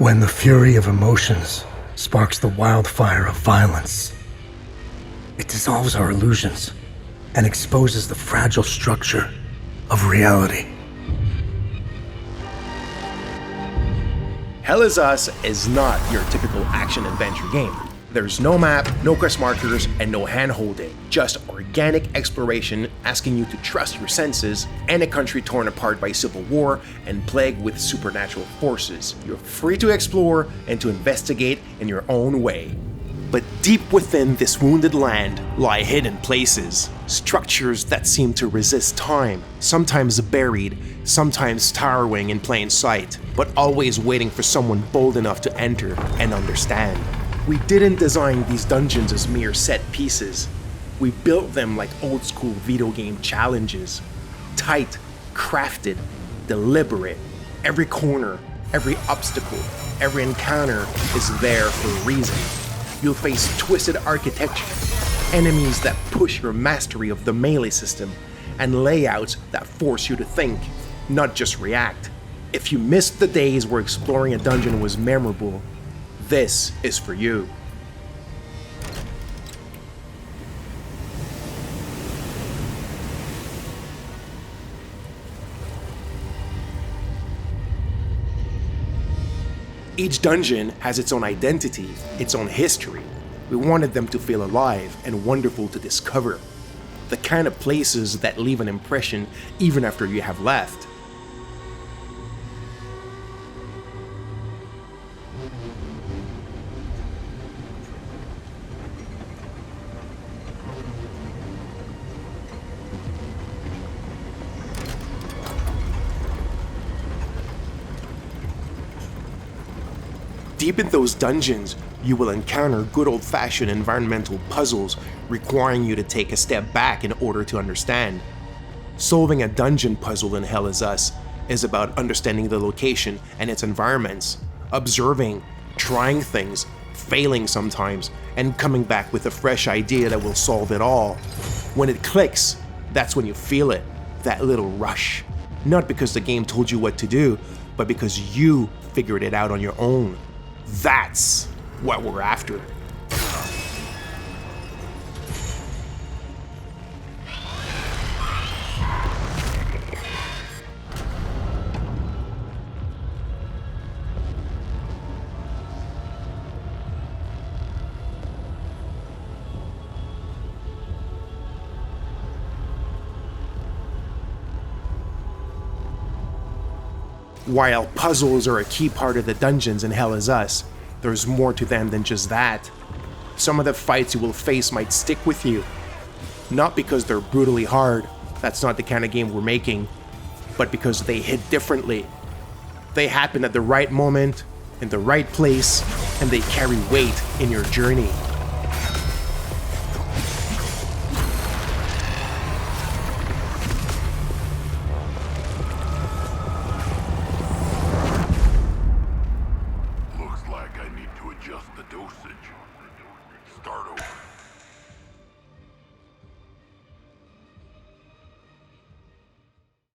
When the fury of emotions sparks the wildfire of violence, it dissolves our illusions and exposes the fragile structure of reality. Hell is Us is not your typical action-adventure game. There's no map, no quest markers, and no hand-holding. Just organic exploration asking you to trust your senses and a country torn apart by civil war and plagued with supernatural forces. You're free to explore and to investigate in your own way. But deep within this wounded land lie hidden places, structures that seem to resist time, sometimes buried, sometimes towering in plain sight, but always waiting for someone bold enough to enter and understand. We didn't design these dungeons as mere set pieces. We built them like old school video game challenges. Tight, crafted, deliberate. Every corner, every obstacle, every encounter is there for a reason. You'll face twisted architecture, enemies that push your mastery of the melee system, and layouts that force you to think, not just react. If you missed the days where exploring a dungeon was memorable, this is for you. Each dungeon has its own identity, its own history. We wanted them to feel alive and wonderful to discover. The kind of places that leave an impression even after you have left. Deep in those dungeons, you will encounter good old-fashioned environmental puzzles requiring you to take a step back in order to understand. Solving a dungeon puzzle in Hell is Us is about understanding the location and its environments, observing, trying things, failing sometimes, and coming back with a fresh idea that will solve it all. When it clicks, that's when you feel it, that little rush. Not because the game told you what to do, but because you figured it out on your own. That's what we're after. While puzzles are a key part of the dungeons in Hell is Us, there's more to them than just that. Some of the fights you will face might stick with you. Not because they're brutally hard, that's not the kind of game we're making, but because they hit differently. They happen at the right moment, in the right place, and they carry weight in your journey. Looks like I need to adjust the dosage. Start over.